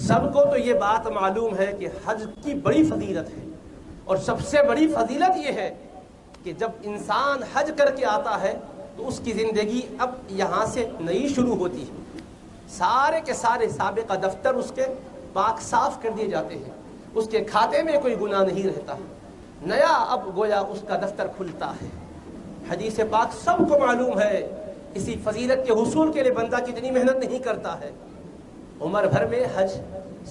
سب کو تو یہ بات معلوم ہے کہ حج کی بڑی فضیلت ہے، اور سب سے بڑی فضیلت یہ ہے کہ جب انسان حج کر کے آتا ہے تو اس کی زندگی اب یہاں سے نئی شروع ہوتی ہے، سارے کے سارے سابقہ دفتر اس کے پاک صاف کر دیے جاتے ہیں، اس کے کھاتے میں کوئی گناہ نہیں رہتا، نیا اب گویا اس کا دفتر کھلتا ہے۔ حدیث پاک سب کو معلوم ہے، اسی فضیلت کے حصول کے لیے بندہ کتنی محنت نہیں کرتا ہے۔ عمر بھر میں حج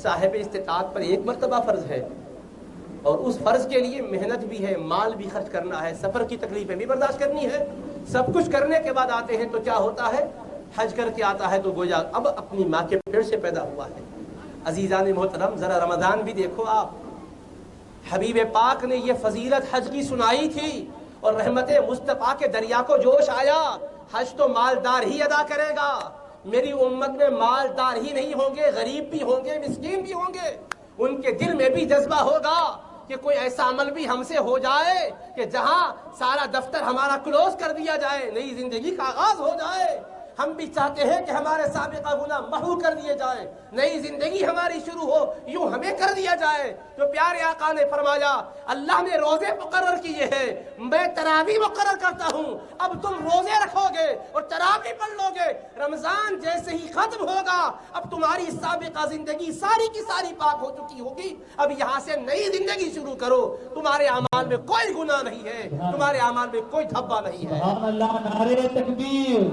صاحب استطاعت پر ایک مرتبہ فرض ہے، اور اس فرض کے لیے محنت بھی ہے، مال بھی خرچ کرنا ہے، سفر کی تکلیفیں بھی برداشت کرنی ہے، سب کچھ کرنے کے بعد آتے ہیں تو کیا ہوتا ہے، حج کر کے آتا ہے تو گویا اب اپنی ماں کے پیٹ سے پیدا ہوا ہے۔ عزیزان محترم، ذرا رمضان بھی دیکھو آپ، حبیب پاک نے یہ فضیلت حج کی سنائی تھی، اور رحمت مصطفیٰ کے دریا کو جوش آیا، حج تو مالدار ہی ادا کرے گا، میری امت میں مالدار ہی نہیں ہوں گے، غریب بھی ہوں گے، مسکین بھی ہوں گے، ان کے دل میں بھی جذبہ ہوگا کہ کوئی ایسا عمل بھی ہم سے ہو جائے کہ جہاں سارا دفتر ہمارا کلوز کر دیا جائے، نئی زندگی کا آغاز ہو جائے۔ ہم بھی چاہتے ہیں کہ ہمارے سابقہ گناہ محو کر دیے جائیں، نئی زندگی ہماری شروع ہو، یوں ہمیں کر دیا جائے۔ تو پیارے آقا نے فرمایا، اللہ نے روزے مقرر کیے ہیں، میں تراویح مقرر کرتا ہوں، اب تم روزے رکھو گے اور تراویح پڑھ لو گے، رمضان جیسے ہی ختم ہوگا اب تمہاری سابقہ زندگی ساری کی ساری پاک ہو چکی ہوگی، اب یہاں سے نئی زندگی شروع کرو، تمہارے اعمال میں کوئی گناہ نہیں ہے، تمہارے اعمال میں کوئی دھبا نہیں ہے۔ سبحان اللہ، نعرہ تکبیر،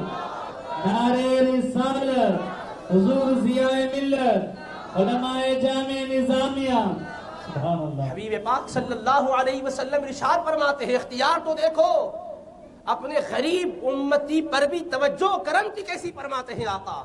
نعرہ رسالت، حضور ضیاء ملت، علماء جامع نظامیہ، سبحان اللہ۔ حبیب پاک صلی اللہ علیہ وسلم ارشاد فرماتے ہیں، اختیار تو دیکھو، اپنے غریب امتی پر بھی توجہ کرم کی کیسی فرماتے ہیں آقا۔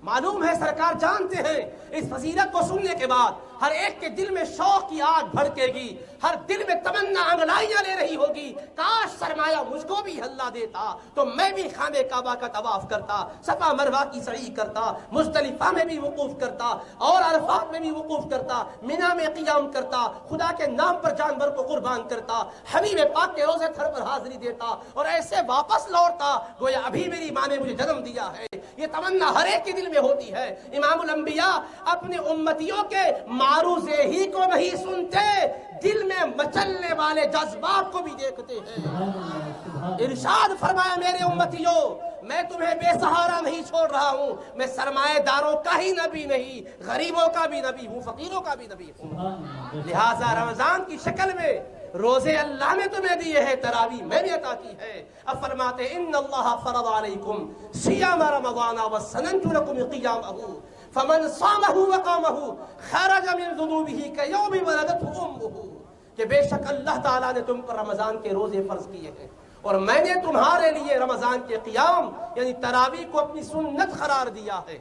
معلوم ہے، سرکار جانتے ہیں، اس فضیلت کو سننے کے بعد ہر ایک کے دل میں شوق کی آگ بھڑکے گی، ہر دل میں تمنا انگڑائیاں لے رہی ہوگی، کاش سرمایہ مجھ کو بھی اللہ دیتا تو میں بھی خانہ کعبہ کا طواف کرتا، صفا مروہ کی سعی کرتا، مزدلفہ میں بھی وقوف کرتا، اور عرفات میں بھی وقوف کرتا، مینا میں قیام کرتا، خدا کے نام پر جانور کو قربان کرتا، حبیب پاک کے روزے تھر پر حاضری دیتا، اور ایسے واپس لوٹتا گویا ابھی میری ماں نے مجھے جنم دیا ہے۔ یہ تمنا ہر ایک کے دل میں ہوتی ہے۔ امام الانبیاء اپنے امتیوں کے معروضے ہی کو نہیں سنتے، دل میں مچلنے والے جذبات کو بھی دیکھتے ہیں۔ ارشاد فرمایا، میرے امتیوں، میں تمہیں بے سہارا نہیں چھوڑ رہا ہوں، میں سرمایہ داروں کا ہی نبی نہیں، غریبوں کا بھی نبی ہوں، فقیروں کا بھی نبی ہوں۔ لہٰذا رمضان کی شکل میں روزے اللہ نے تمہیں دیے ہیں، تراویح میں نے عطا کی ہے۔ اب فرماتے ان اللہ فرض علیکم صیام رمضان وسننت لکم قیامہ فمن صامہ وقامہ خرج من ذنوبہ کیوم ولدتہ امہ، کہ بے شک اللہ تعالیٰ نے تم پر رمضان کے روزے فرض کیے ہیں، اور میں نے تمہارے لیے رمضان کے قیام یعنی تراویح کو اپنی سنت قرار دیا ہے،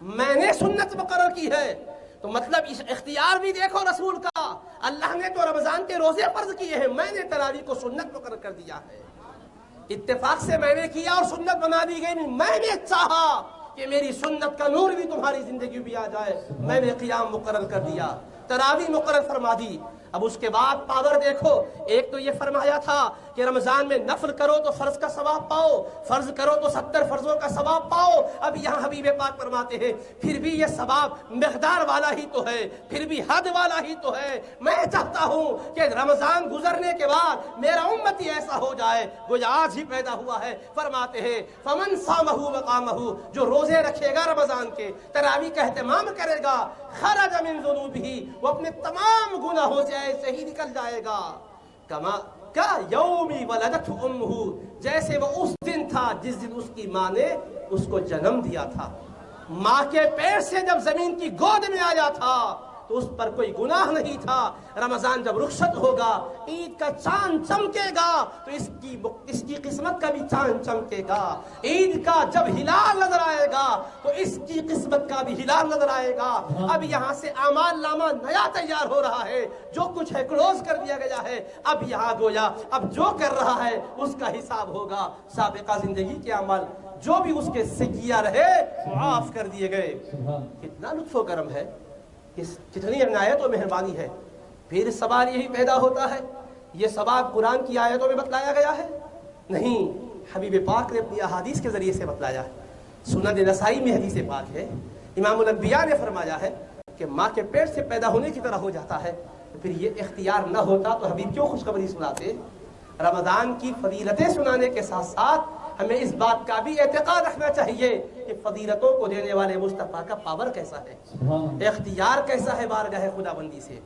میں نے سنت مقرر کی ہے۔ تو مطلب اس اختیار بھی دیکھو رسول کا، اللہ نے تو رمضان کے روزے فرض کیے ہیں، میں نے تراویح کو سنت مقرر کر دیا ہے۔ اتفاق سے میں نے کیا اور سنت بنا دی گئی، میں نے چاہا کہ میری سنت کا نور بھی تمہاری زندگی بھی آ جائے، میں نے قیام مقرر کر دیا، تراویح مقرر فرما دی۔ اب اس کے بعد پاور دیکھو، ایک تو یہ فرمایا تھا کہ رمضان میں نفل کرو تو فرض کا ثواب پاؤ، فرض کرو تو 70 فرضوں کا ثواب پاؤ۔ اب یہاں حبیب پاک فرماتے ہیں پھر بھی یہ ثواب مقدار والا ہی تو ہے، پھر بھی حد والا ہی تو ہے، میں چاہتا ہوں کہ رمضان گزرنے کے بعد میرا امتی ایسا ہو جائے گویا آج ہی پیدا ہوا ہے۔ فرماتے ہیں فمن صامہ وقامہ، جو روزے رکھے گا رمضان کے، تراویح کا اہتمام کرے گا، خرج من ذنوبہ، وہ اپنے تمام گناہوں سے ایسے ہی نکل جائے گا، کما کا یومی ولدتہ امہ، جیسے وہ اس دن تھا جس دن اس کی ماں نے اس کو جنم دیا تھا۔ ماں کے پیٹ سے جب زمین کی گود میں آیا تھا تو اس پر کوئی گناہ نہیں تھا۔ رمضان جب رخصت ہوگا، عید کا چاند چمکے گا تو اس کی قسمت کا بھی چاند چمکے گا، عید کا جب ہلال نظر آئے گا تو اس کی قسمت کا بھی ہلال نظر آئے گا۔ اب یہاں سے اعمال نامہ نیا تیار ہو رہا ہے، جو کچھ ہے کلوز کر دیا گیا ہے، اب یہاں گویا اب جو کر رہا ہے اس کا حساب ہوگا، سابقہ زندگی کے اعمال جو بھی اس کے سے کیا رہے معاف کر دیے گئے۔ کتنا لطف و کرم ہے، کتنی عنایت و مہربانی ہے۔ پھر سوال یہی پیدا ہوتا ہے، یہ ثواب قرآن کی آیتوں میں بتلایا گیا ہے؟ نہیں، حبیب پاک نے اپنی احادیث کے ذریعے سے بتلایا ہے۔ سنن نسائی میں حدیث پاک ہے، امام الانبیاء نے فرمایا ہے کہ کہ ماں کے پیٹ سے پیدا ہونے کی طرح ہو جاتا ہے، تو پھر یہ اختیار نہ ہوتا تو حبیب کیوں خوشخبری سناتے؟ رمضان کی فضیلتیں سنانے کے ساتھ ساتھ ہمیں اس بات کا بھی اعتقاد رکھنا چاہیے کہ فضیلتوں کو دینے والے مصطفیٰ کا پاور کیسا ہے، سبحان اللہ۔ اختیار کیسا ہے بارگاہ خدا بندی سے۔